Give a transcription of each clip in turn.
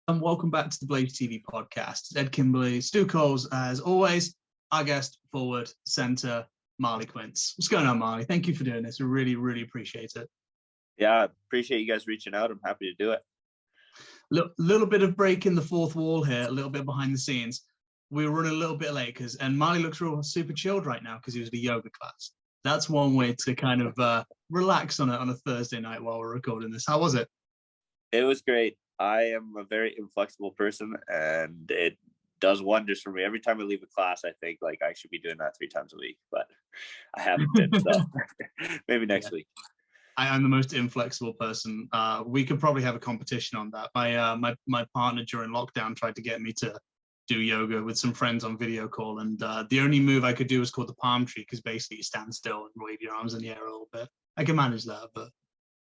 and welcome back to the Blaze TV podcast. Ed Kimberley, Stu Coles, as always, our guest, forward, centre, Marly Quince. What's going on, Marly? Thank you for doing this. We really, really appreciate it. Yeah, appreciate you guys reaching out. I'm happy to do it. Little bit of breaking the fourth wall here, a little bit behind the scenes. We were running a little bit late and Marly looks real super chilled right now because he was at a yoga class. That's one way to kind of relax on a Thursday night while we're recording this. How was it? It was great. I am a very inflexible person and it does wonders for me. Every time I leave a class, I think like I should be doing that 3 times a week, but I haven't been, so maybe next week. I'm the most inflexible person. We could probably have a competition on that. My partner during lockdown tried to get me to do yoga with some friends on video call, and the only move I could do was called the palm tree, because basically you stand still and wave your arms in the air a little bit. I can manage that, but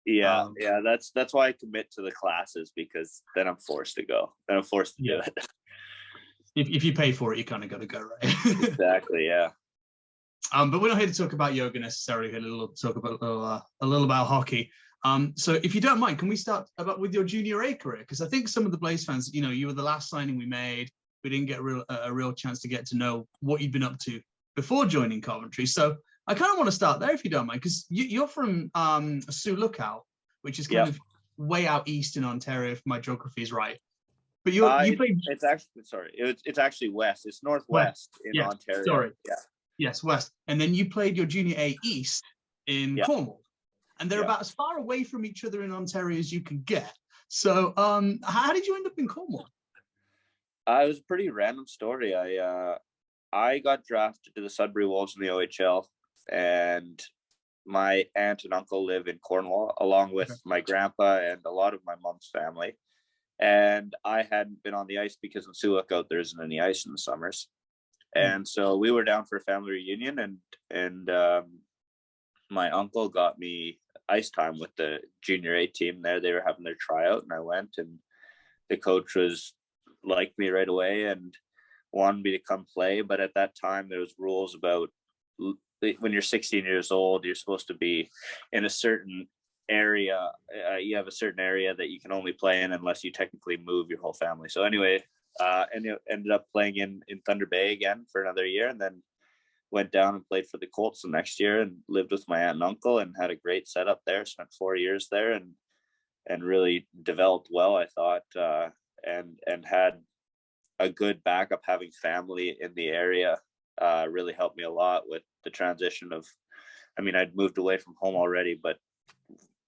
yeah, that's why I commit to the classes, because then I'm forced to go. Then I'm forced to do it. If you pay for it, you kind of got to go, right? Exactly. Yeah. But we're not here to talk about yoga necessarily. We're here to talk about a little about hockey. So if you don't mind, can we start with your junior A career? Because I think some of the Blaze fans, you were the last signing we made. We didn't get a real chance to get to know what you've been up to before joining Coventry. So I kind of want to start there, if you don't mind, because you're from Sioux Lookout, which is kind of way out east in Ontario, if my geography is right. But you played. It's actually west. It's northwest in Ontario. Sorry. Yeah. Yes, west. And then you played your junior A east in Cornwall, and they're about as far away from each other in Ontario as you can get. So, how did you end up in Cornwall? It was a pretty random story. I got drafted to the Sudbury Wolves in the OHL, and my aunt and uncle live in Cornwall, along with my grandpa and a lot of my mom's family. And I hadn't been on the ice because in Sioux Lookout there isn't any ice in the summers. And so we were down for a family reunion, and my uncle got me ice time with the junior A team there. They were having their tryout, and I went, and the coach liked me right away and wanted me to come play. But at that time, there was rules about when you're 16 years old, you're supposed to be in a certain area. You have a certain area that you can only play in unless you technically move your whole family. So anyway, ended up playing in Thunder Bay again for another year, and then went down and played for the Colts the next year and lived with my aunt and uncle and had a great setup there. Spent 4 years there and really developed well, I thought, and had a good backup. Having family in the area really helped me a lot with the transition of, I'd moved away from home already, but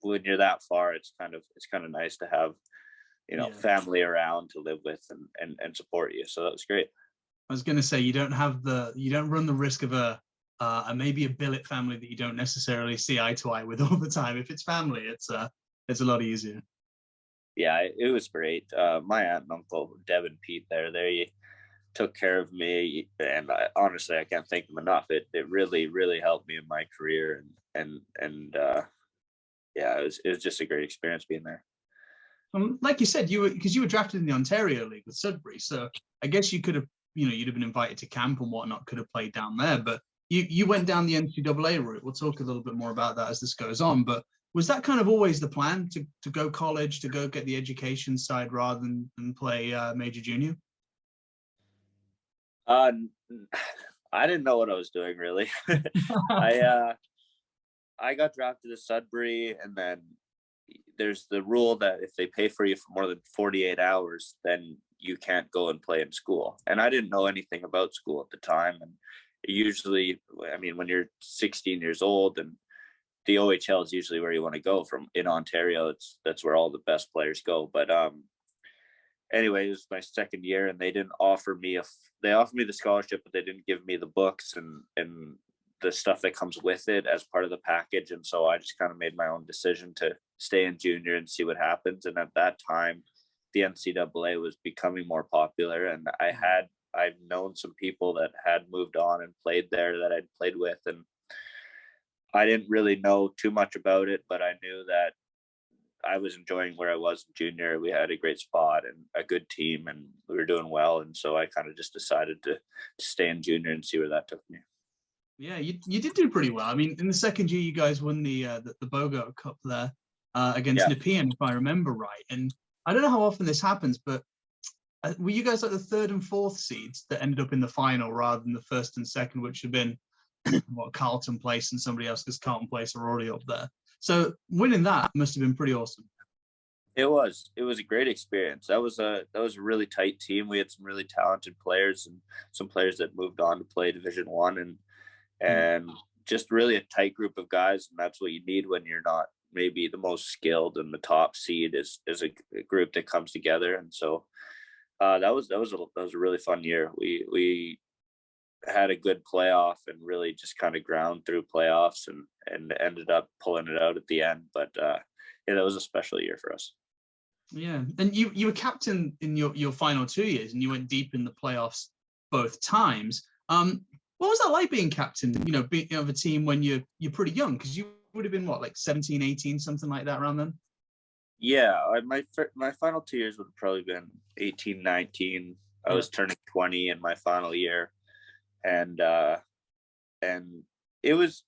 when you're that far, it's kind of nice to have family around to live with and support you. So that was great. I was going to say, you don't run the risk of a maybe a billet family that you don't necessarily see eye to eye with all the time. If it's family, it's a lot easier. Yeah, it was great. My aunt and uncle, Deb and Pete, they took care of me, and honestly, I can't thank them enough. It really, really helped me in my career, and it was just a great experience being there. Like you said, you were drafted in the Ontario League with Sudbury, so I guess you could have, you'd have been invited to camp and whatnot, could have played down there, but you went down the NCAA route. We'll talk a little bit more about that as this goes on, but was that kind of always the plan, to go college, to go get the education side rather than play major junior? I didn't know what I was doing, really. I got drafted to Sudbury, and then there's the rule that if they pay for you for more than 48 hours, then you can't go and play in school. And I didn't know anything about school at the time. And usually, when you're 16 years old, and the OHL is usually where you want to go from in Ontario, that's where all the best players go. But anyway, it was my second year, and they didn't offer me they offered me the scholarship, but they didn't give me the books and the stuff that comes with it as part of the package. And so I just kind of made my own decision to stay in junior and see what happens. And at that time, the NCAA was becoming more popular, and I've known some people that had moved on and played there that I'd played with, and I didn't really know too much about it, but I knew that I was enjoying where I was in junior. We had a great spot and a good team, and we were doing well. And so I kind of just decided to stay in junior and see where that took me. Yeah, you did do pretty well. In the second year, you guys won the Bogart Cup there against Nepean, if I remember right. And I don't know how often this happens, but were you guys like the third and fourth seeds that ended up in the final rather than the first and second, which had been what, Carlton Place and somebody else, because Carlton Place are already up there. So winning that must have been pretty awesome. It was a great experience. That was a really tight team. We had some really talented players and some players that moved on to play Division One, and just really a tight group of guys. And that's what you need when you're not maybe the most skilled, and the top seed is a group that comes together. And so that was a really fun year. We had a good playoff and really just kind of ground through playoffs and ended up pulling it out at the end. But yeah, that was a special year for us. Yeah, and you were captain in your final 2 years, and you went deep in the playoffs both times. What was that like being captain? Being of a team when you're pretty young, because you would have been what, like 17, 18, something like that around then. Yeah, my final 2 years would have probably been 18, 19. I was turning 20 in my final year, and it was.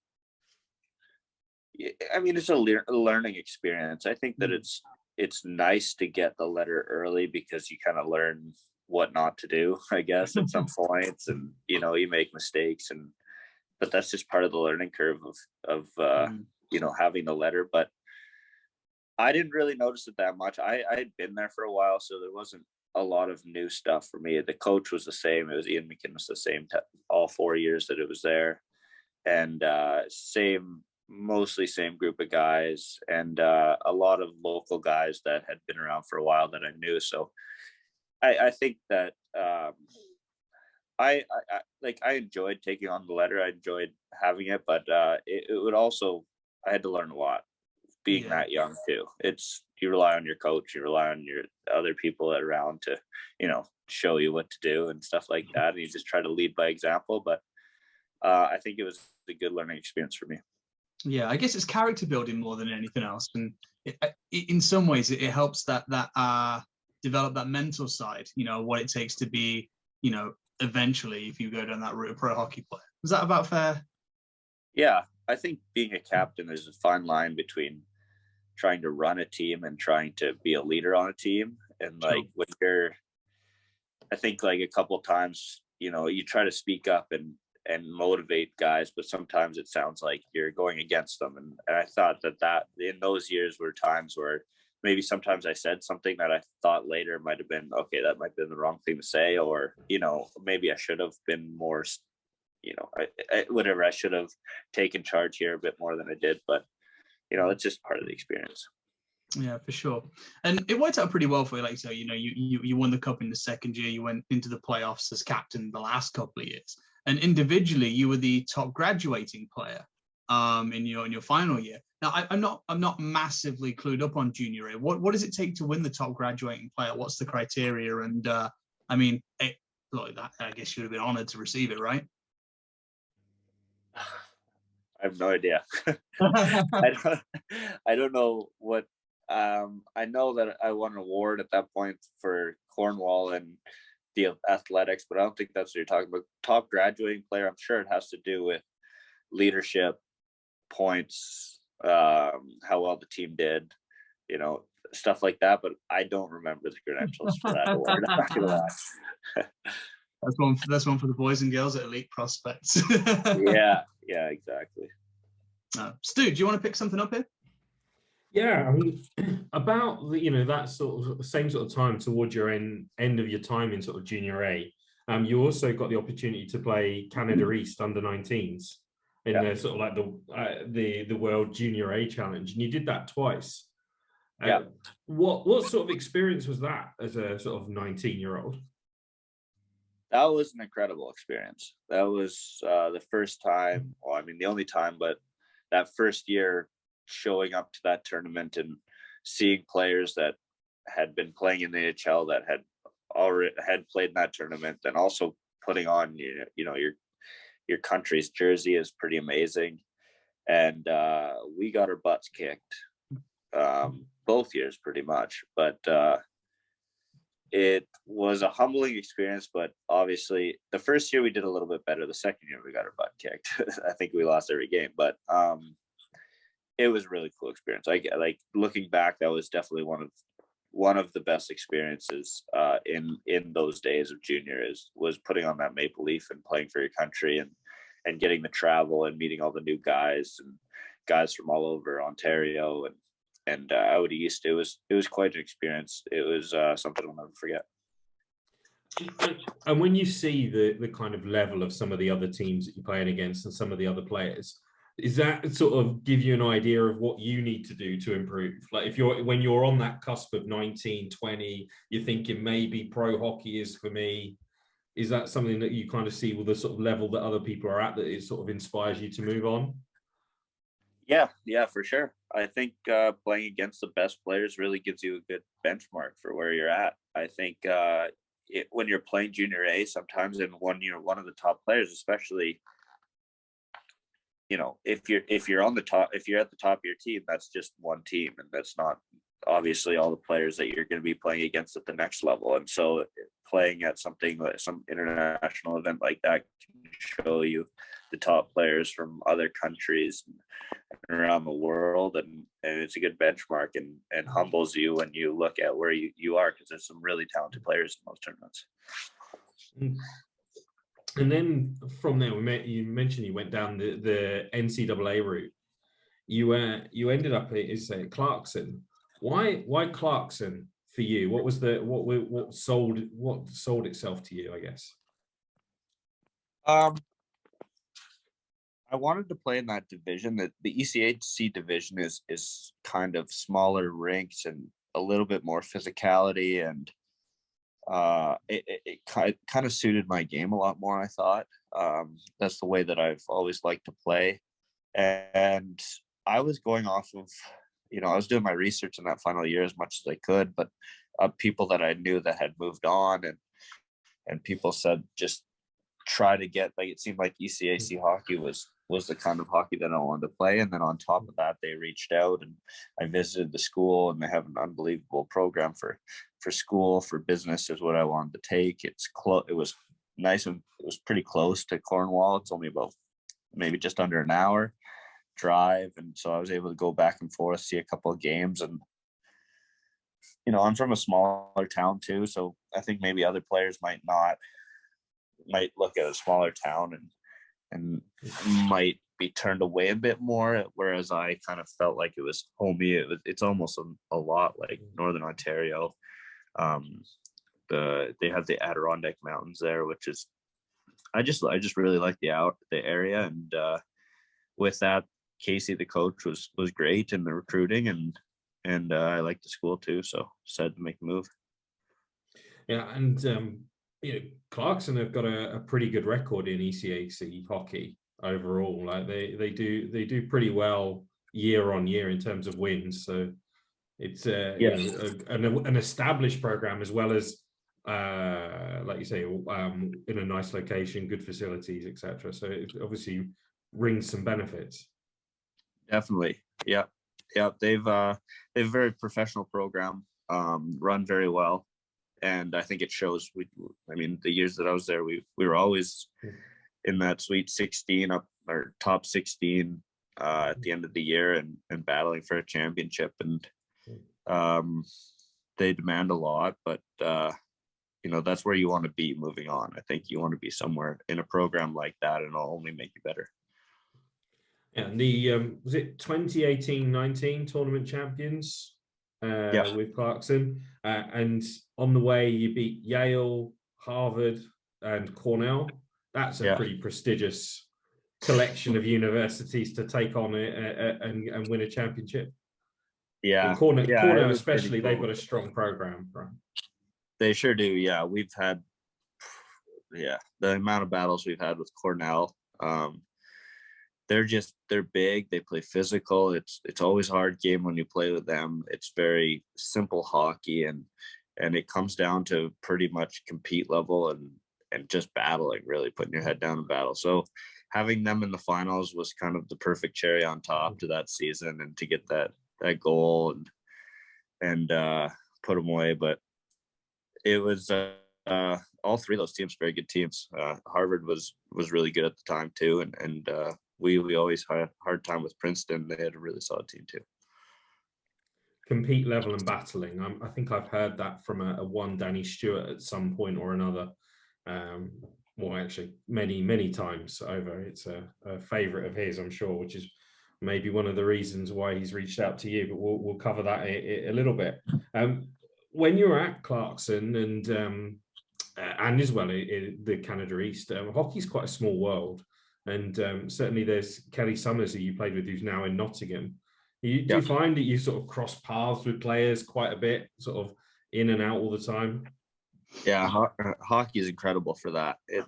I mean, it's a learning experience. I think that it's nice to get the letter early because you kind of learn what not to do, I guess, at some points, and you make mistakes, but that's just part of the learning curve of having the letter. But I didn't really notice it that much. I had been there for a while, so there wasn't a lot of new stuff for me. The coach was the same. It was Ian McInnes the same all 4 years that it was there, and mostly same group of guys, and a lot of local guys that had been around for a while that I knew. So I think that I enjoyed taking on the letter. I enjoyed having it, but it would also, I had to learn a lot being that young too. You rely on your coach, you rely on your other people around to, show you what to do and stuff like that. And you just try to lead by example. But I think it was a good learning experience for me. Yeah, I guess it's character building more than anything else, and in some ways it helps that develop that mental side. What it takes to be, eventually, if you go down that route, a pro hockey player. Was that about fair? Yeah, I think being a captain is a fine line between trying to run a team and trying to be a leader on a team. And like when I think like a couple of times, you try to speak up and motivate guys, but sometimes it sounds like you're going against them. And I thought that in those years were times where maybe sometimes I said something that I thought later might have been, okay, that might have been the wrong thing to say, or, maybe I should have been more, I should have taken charge here a bit more than I did, but it's just part of the experience. Yeah, for sure. And it worked out pretty well for you. Like, so, you won the cup in the second year, you went into the playoffs as captain the last couple of years. And individually, you were the top graduating player in your final year. Now, I'm not massively clued up on junior A. What does it take to win the top graduating player? What's the criteria? And I mean, like that, I guess you would have been honored to receive it, right? I have no idea. I don't know what. I know that I won an award at that point for Cornwall and the athletics, but I don't think that's what you're talking about. Top graduating player, I'm sure it has to do with leadership, points, how well the team did, stuff like that. But I don't remember the credentials for that award. I'm not gonna lie. That's one for the boys and girls at Elite Prospects. yeah, exactly. Stu, do you want to pick something up here? Yeah, I mean, about that sort of same sort of time towards your end of your time in sort of junior A, you also got the opportunity to play Canada East under 19s in the sort of like the World Junior A Challenge, and you did that twice. What sort of experience was that as a sort of 19-year-old? That was an incredible experience. That was the first time, well, I mean, the only time, but that first year showing up to that tournament and seeing players that had been playing in the NHL that had played in that tournament, and also putting on your country's jersey is pretty amazing. And we got our butts kicked both years pretty much, but it was a humbling experience. But obviously the first year we did a little bit better. The second year we got our butt kicked. I think we lost every game, but it was a really cool experience. Like looking back, that was definitely one of one of the best experiences in those days of junior was putting on that maple leaf and playing for your country and getting to travel and meeting all the new guys and guys from all over Ontario and out east. It was quite an experience. It was something I'll never forget. And when you see the kind of level of some of the other teams that you're playing against and some of the other players, is that sort of give you an idea of what you need to do to improve? Like when you're on that cusp of 19, 20, you're thinking maybe pro hockey is for me. Is that something that you kind of see with the sort of level that other people are at, that it sort of inspires you to move on? Yeah, for sure. I think playing against the best players really gives you a good benchmark for where you're at. I think when you're playing junior A, sometimes in one year, one of the top players, especially, if you're on the top, if you're at the top of your team, that's just one team, and that's not obviously all the players that you're going to be playing against at the next level. And so playing at something like some international event like that can show you the top players from other countries and around the world, and it's a good benchmark and humbles you when you look at where you are, because there's some really talented players in those tournaments. And then from there, you mentioned you went down the NCAA route. You ended up at Clarkson. Why Clarkson for you? What was what sold itself to you, I guess? I wanted to play in that division. That the ECHC division is kind of smaller rinks and a little bit more physicality, and it kind of suited my game a lot more, I thought. That's the way that I've always liked to play. And I was going off of, I was doing my research in that final year as much as I could, but people that I knew that had moved on, and people said, just try to get, like, it seemed like ECAC hockey was the kind of hockey that I wanted to play. And then on top of that, they reached out, and I visited the school, and they have an unbelievable program for school, for business is what I wanted to take. It was nice, and it was pretty close to Cornwall. It's only about maybe just under an hour drive. And so I was able to go back and forth, see a couple of games. And, I'm from a smaller town too. So I think maybe other players might look at a smaller town and might be turned away a bit more, whereas I kind of felt like it was homey. It's almost a lot like Northern Ontario. They have the Adirondack Mountains there, which is, I just really like the area. And with that, Casey, the coach, was great in the recruiting, and I like the school too, so decided to make the move. Yeah, and Clarkson have got a pretty good record in ECAC hockey overall. Like they do pretty well year on year in terms of wins. So it's an established program, as well as like you say, in a nice location, good facilities, etc. So it obviously brings some benefits. Definitely, yeah. They've a very professional program, run very well. And I think it shows. The years that I was there, we were always in that Sweet 16 or top 16 at the end of the year, and battling for a championship. And they demand a lot, but that's where you want to be moving on. I think you want to be somewhere in a program like that, and it'll only make you better. And the was it 2018-19 tournament champions? With Clarkson, and on the way you beat Yale, Harvard, and Cornell. That's a pretty prestigious collection of universities to take on and win a championship. Yeah, Cornell especially, cool. They've got a strong program, right? They sure do. Yeah, we've had the amount of battles we've had with Cornell. They're big. They play physical. It's always a hard game when you play with them. It's very simple hockey, and it comes down to pretty much compete level and just battling, really putting your head down in battle. So having them in the finals was kind of the perfect cherry on top to that season, and to get that goal and put them away. But it was all three of those teams very good teams. Harvard was really good at the time too, and we always had a hard time with Princeton. They had a really solid team too. compete level and battling. I think I've heard that from a one Danny Stewart at some point or another. Well, actually, many times over. It's a favourite of his, I'm sure, which is maybe one of the reasons why he's reached out to you. But we'll cover that a little bit. When you were at Clarkson and as well in the Canada East, hockey's quite a small world, and certainly there's Kelly Summers, who you played with, who's now in Nottingham. Do you find that you sort of cross paths with players quite a bit, sort of in and out all the time? Yeah, hockey is incredible for that. It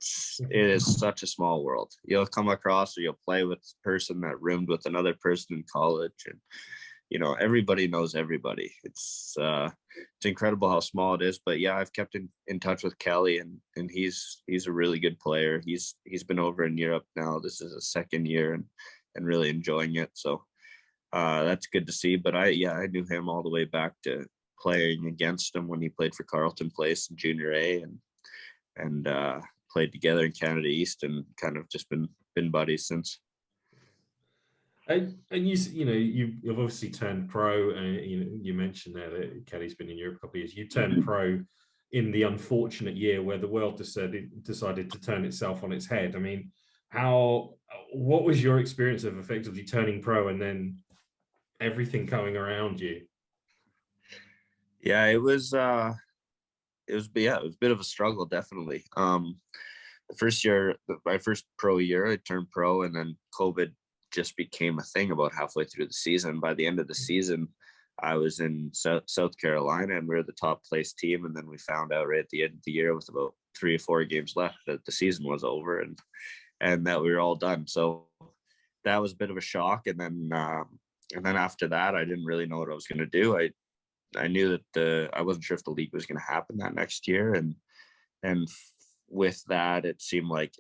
is such a small world. You'll come across or you'll play with a person that roomed with another person in college, and everybody knows everybody. It's incredible how small it is. But yeah, I've kept in touch with Kelly, and he's a really good player. He's been over in Europe now. This is his second year and really enjoying it. So that's good to see. But I knew him all the way back to playing against him when he played for Carleton Place in Junior A, and played together in Canada East, and kind of just been buddies since. And you've obviously turned pro, and you mentioned there that Kelly's been in Europe a couple of years. You turned pro in the unfortunate year where the world decided to turn itself on its head. I mean, what was your experience of effectively turning pro and then everything coming around you? Yeah, it was a bit of a struggle, definitely. The first year, my first pro year, I turned pro, and then COVID just became a thing about halfway through the season. By the end of the season, I was in South Carolina, and we were the top place team. And then we found out right at the end of the year, with about 3 or 4 games left, that the season was over and that we were all done. So that was a bit of a shock. And then after that, I didn't really know what I was going to do. I knew that I wasn't sure if the league was going to happen that next year, and with that, it seemed like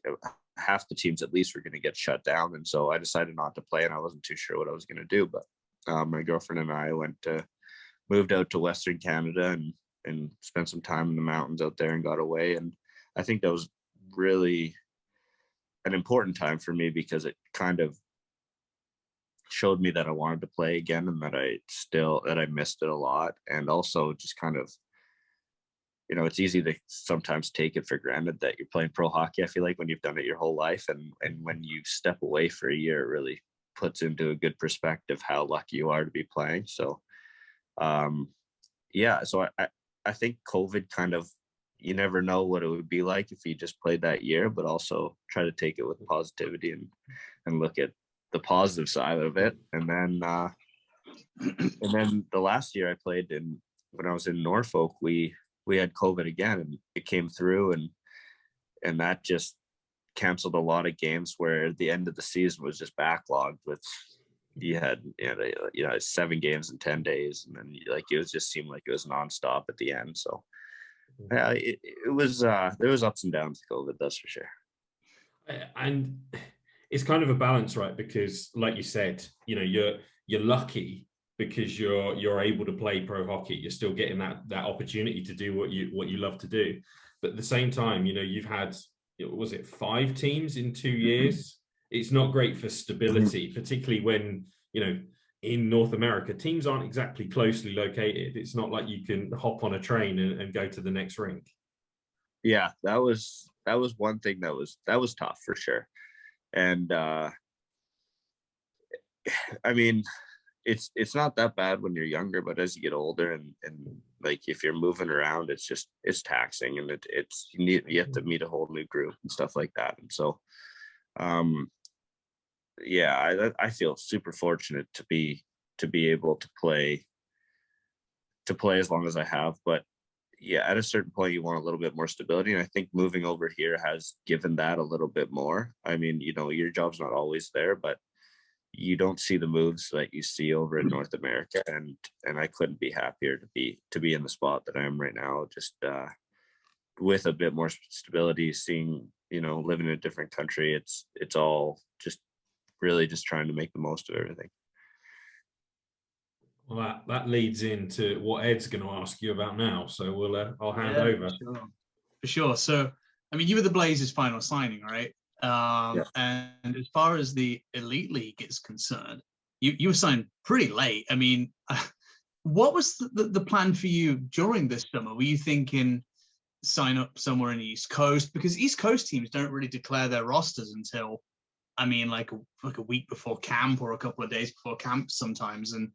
half the teams at least were going to get shut down, and so I decided not to play, and I wasn't too sure what I was going to do. But my girlfriend and I moved out to Western Canada and spent some time in the mountains out there and got away, and I think that was really an important time for me because it kind of showed me that I wanted to play again, and that I missed it a lot. And also just kind of, it's easy to sometimes take it for granted that you're playing pro hockey. I feel like when you've done it your whole life, and when you step away for a year, it really puts into a good perspective how lucky you are to be playing. So, so I think COVID kind of, you never know what it would be like if you just played that year, but also try to take it with positivity and look at the positive side of it. And then the last year I played when I was in Norfolk, we had COVID again, and it came through, and that just canceled a lot of games where the end of the season was just backlogged with, you had 7 games in 10 days. And then it just seemed like it was nonstop at the end. So yeah, it was, there was ups and downs with COVID, that's for sure. And it's kind of a balance, right? Because like you said, you're lucky because you're able to play pro hockey. You're still getting that opportunity to do what you love to do. But at the same time, you've had, was it 5 teams in 2 years? It's not great for stability, particularly when, in North America, teams aren't exactly closely located. It's not like you can hop on a train and go to the next rink. Yeah, that was one thing that was tough for sure. And I mean, it's not that bad when you're younger, but as you get older and like if you're moving around, it's taxing, and you have to meet a whole new group and stuff like that. And so I feel super fortunate to be able to play as long as I have. But yeah, at a certain point you want a little bit more stability, and I think moving over here has given that a little bit more. I mean, your job's not always there, but you don't see the moves that you see over in North America, and I couldn't be happier to be in the spot that I am right now, just with a bit more stability, seeing, living in a different country. It's all just really just trying to make the most of everything. Well, that leads into what Ed's going to ask you about now. So I'll hand over. For sure. So, I mean, you were the Blazers' final signing, right? And as far as the Elite League is concerned, you were signed pretty late. I mean, What was the plan for you during this summer? Were you thinking sign up somewhere in the East Coast? Because East Coast teams don't really declare their rosters until, I mean, like a week before camp or a couple of days before camp sometimes. And,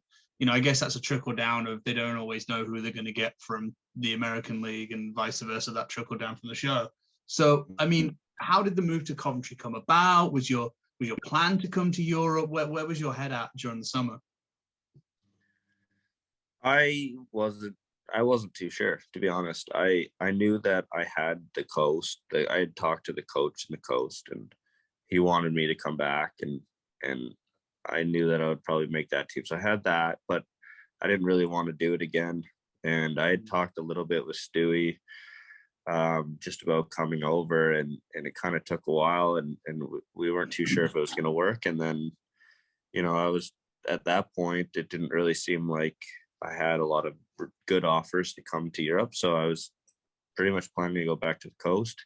I guess that's a trickle down of they don't always know who they're going to get from the American League and vice versa, that trickle down from the show. So, I mean, how did the move to Coventry come about? Was your plan to come to Europe? Where was your head at during the summer? I wasn't too sure, to be honest. I knew that I had the coast. I had talked to the coach in the coast, and he wanted me to come back, and I knew that I would probably make that team. So I had that, but I didn't really want to do it again. And I had talked a little bit with Stewie just about coming over, and it kind of took a while, and we weren't too sure if it was going to work. And then, I was at that point, it didn't really seem like I had a lot of good offers to come to Europe. So I was pretty much planning to go back to the coast.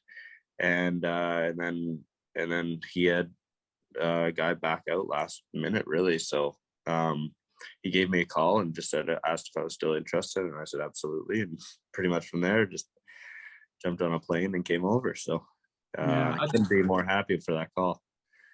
And then he had a guy back out last minute, really. So he gave me a call and just asked if I was still interested. And I said, absolutely. And pretty much from there, just jumped on a plane and came over. So I couldn't be more happy for that call.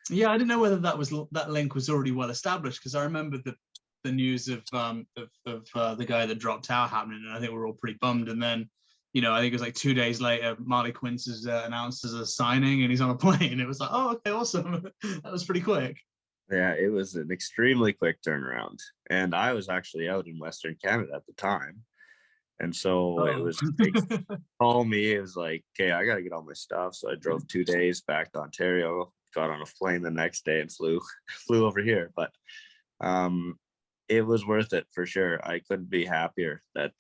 Yeah, I didn't know whether that link was already well established, because I remember the news of the guy that dropped out happening, and I think we're all pretty bummed. And then, I think it was like 2 days later, Marly Quince is announced as a signing, and he's on a plane. It was like, oh, okay, awesome. That was pretty quick. Yeah, it was an extremely quick turnaround, and I was actually out in Western Canada at the time, and so it was call me. It was like, okay, I got to get all my stuff. So I drove 2 days back to Ontario, got on a plane the next day, and flew over here. But it was worth it for sure. I couldn't be happier that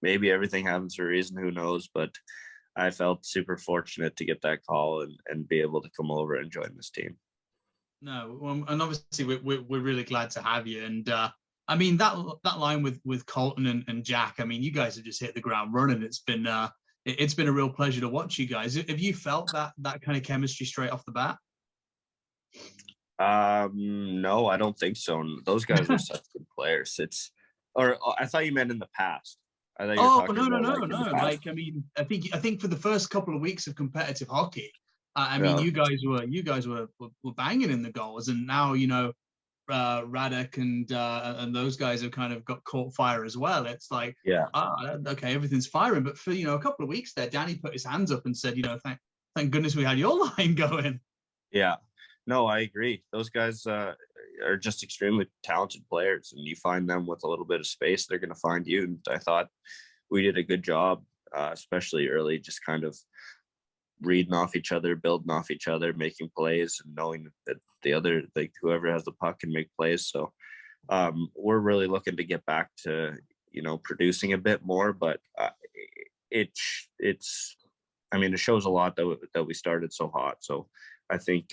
maybe everything happens for a reason, who knows, but I felt super fortunate to get that call and be able to come over and join this team. No, well, and obviously we're really glad to have you. And I mean, that line with Colton and Jack, I mean, you guys have just hit the ground running. It's been a real pleasure to watch you guys. Have you felt that kind of chemistry straight off the bat? No, I don't think so. Those guys are such good players. I thought you meant in the past. I thought you were talking about no. Like, I mean, I think for the first couple of weeks of competitive hockey, I mean, you guys were banging in the goals, and now Radek and those guys have kind of got caught fire as well. It's like, okay, everything's firing, but for a couple of weeks there, Danny put his hands up and said, thank goodness we had your line going. Yeah. No, I agree. Those guys are just extremely talented players, and you find them with a little bit of space, they're going to find you. And I thought we did a good job, especially early, just kind of reading off each other, building off each other, making plays, and knowing that the other, like whoever has the puck, can make plays. So we're really looking to get back to producing a bit more, but it shows a lot that we started so hot. So I think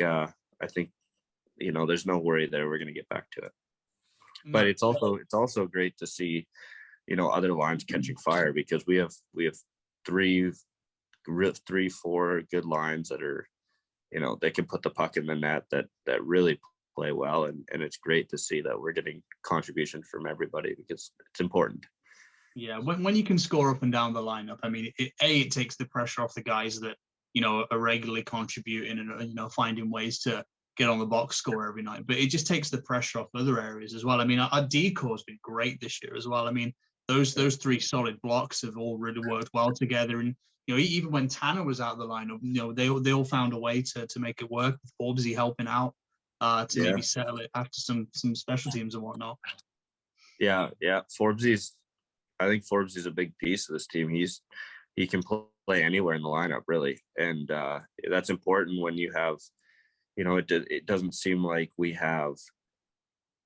there's no worry there. We're going to get back to it. But it's also great to see other lines catching fire, because we have 4 good lines that are they can put the puck in the net, that really play well, and it's great to see that we're getting contribution from everybody, because it's important. Yeah, when you can score up and down the lineup, I mean, it takes the pressure off the guys that are regularly contributing and finding ways to get on the box score every night, but it just takes the pressure off other areas as well. I mean, our decor has been great this year as well. I mean, those 3 solid blocks have all really worked well together, and even when Tanner was out of the lineup, they all found a way to make it work, with Forbesy helping out to maybe settle it after some special teams and whatnot. Yeah. I think Forbes is a big piece of this team. He can play anywhere in the lineup, really, and that's important when you have, it doesn't seem like we have.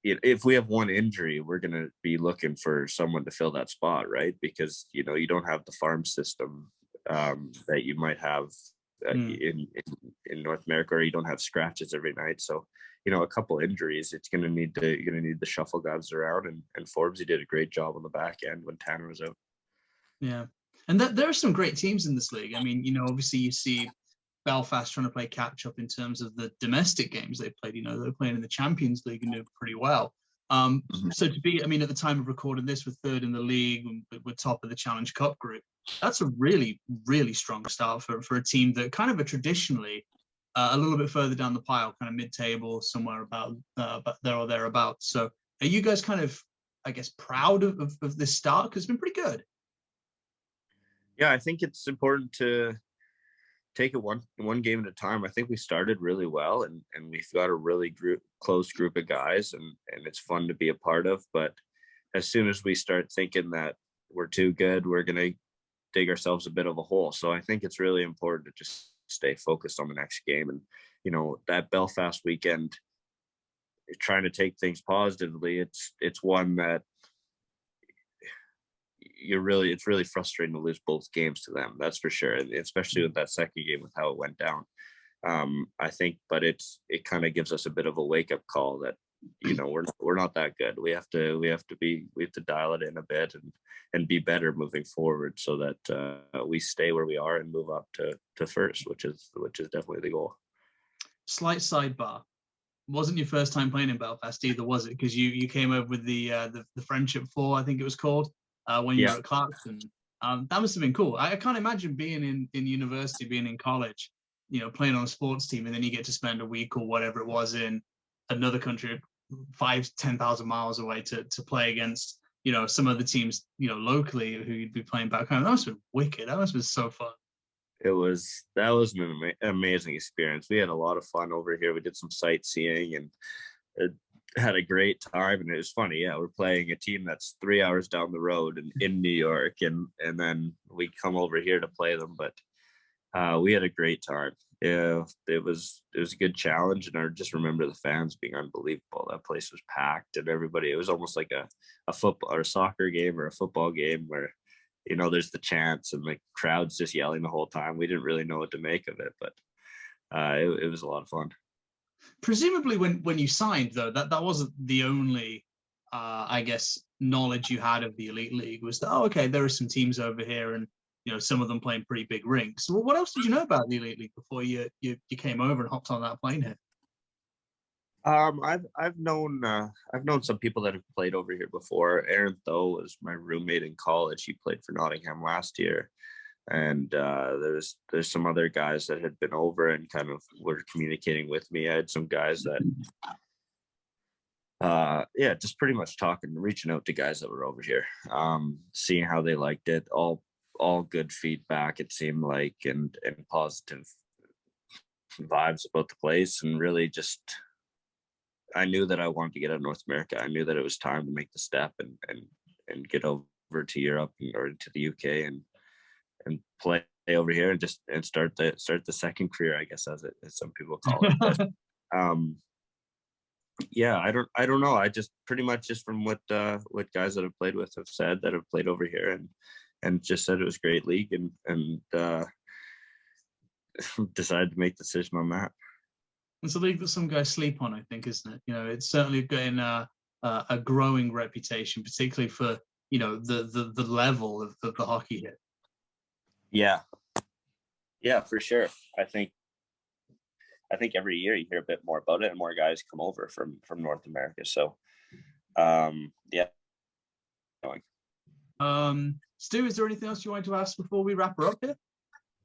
If we have one injury, we're going to be looking for someone to fill that spot, right? Because you don't have the farm system that you might have in North America, or you don't have scratches every night. So a couple injuries, you're going to need the shuffle guys around, and Forbesy did a great job on the back end when Tanner was out. Yeah, and there are some great teams in this league. I mean, obviously you see Belfast trying to play catch up in terms of the domestic games they played. They're playing in the Champions League and doing pretty well. So to be, I mean, at the time of recording this, we're third in the league, we're top of the Challenge Cup group. That's a really, really strong start for a team that kind of are traditionally a little bit further down the pile, kind of mid-table, somewhere about there or thereabouts. So are you guys kind of, I guess, proud of this start? Because it's been pretty good. Yeah, I think it's important to take it one game at a time. I think we started really well, and we've got a really close group of guys, and it's fun to be a part of. But as soon as we start thinking that we're too good, we're going to dig ourselves a bit of a hole. So I think it's really important to just stay focused on the next game. And, you know, that Belfast weekend, trying to take things positively, it's one that it's really frustrating to lose both games to them. That's for sure. And especially with that second game, with how it went down. I think, but it kind of gives us a bit of a wake up call that, you know, we're not that good. We have to dial it in a bit and be better moving forward, so that we stay where we are and move up to first, which is definitely the goal. Slight sidebar. Wasn't your first time playing in Belfast either, was it? Because you came over with the Friendship 4, I think it was called, when you were at Clarkson. That must have been cool. I can't imagine being in university, being in college, you know, playing on a sports team, and then you get to spend a week or whatever it was in another country, 5,000-10,000 miles away to play against, you know, some of the teams, you know, locally who you'd be playing back home. That must have been wicked. That must have been so fun. That was an amazing experience. We had a lot of fun over here. We did some sightseeing and had a great time. And it was funny. Yeah, we're playing a team that's 3 hours down the road in New York, and then we come over here to play them. But we had a great time. Yeah, it was a good challenge, and I just remember the fans being unbelievable. That place was packed, and everybody. It was almost like a football or a soccer game or a football game where, you know, there's the chants and the crowd's just yelling the whole time. We didn't really know what to make of it, but it was a lot of fun. Presumably, when you signed, though, that wasn't the only, I guess, knowledge you had of the Elite League. Was that, oh, okay, there are some teams over here, and, you know, some of them playing pretty big rinks. Well, what else did you know about the Elite League before you came over and hopped on that plane here? I've known some people that have played over here before. Aaron Tho was my roommate in college. He played for Nottingham last year, and there's some other guys that had been over and kind of were communicating with me. I had some guys that just pretty much reaching out to guys that were over here, seeing how they liked it. All good feedback, it seemed like, and positive vibes about the place. And really just, I knew that I wanted to get out of North America. I knew that it was time to make the step and get over to Europe or to the UK and play over here and start the second career, I guess, as some people call it. But I don't know. I just pretty much just from what guys that I've played with have said that have played over here and just said it was a great league and decided to make the decision on that. It's a league that some guys sleep on, I think, isn't it? You know, it's certainly getting a growing reputation, particularly for, you know, the level of the hockey here. Yeah, for sure. I think every year you hear a bit more about it, and more guys come over from North America. So, yeah. Stu, is there anything else you wanted to ask before we wrap her up here?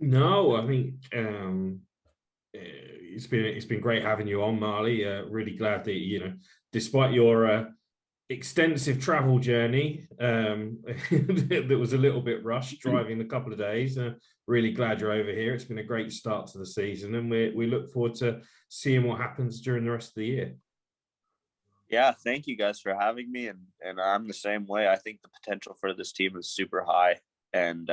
No, I think it's been great having you on, Marly. Really glad that, you know, despite your extensive travel journey, that was a little bit rushed, driving a couple of days. Really glad you're over here. It's been a great start to the season, and we look forward to seeing what happens during the rest of the year. Yeah, thank you guys for having me, and I'm the same way. I think the potential for this team is super high, and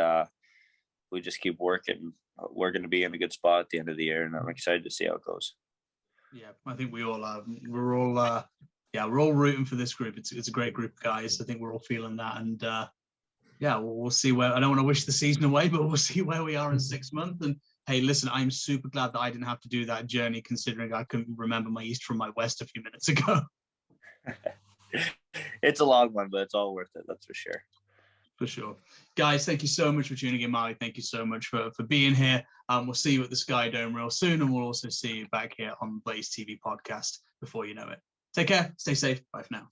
we just keep working. We're going to be in a good spot at the end of the year, and I'm excited to see how it goes. Yeah, I think we all are. We're all rooting for this group. It's a great group of guys. I think we're all feeling that, and we'll see where. I don't want to wish the season away, but we'll see where we are in 6 months. And hey, listen, I'm super glad that I didn't have to do that journey, considering I couldn't remember my east from my west a few minutes ago. It's a long one, but it's all worth it. That's for sure. For sure. Guys, thank you so much for tuning in. Marly, thank you so much for being here. We'll see you at the Sky Dome real soon, and we'll also see you back here on the Blaze TV podcast before you know it. Take care. Stay safe. Bye for now.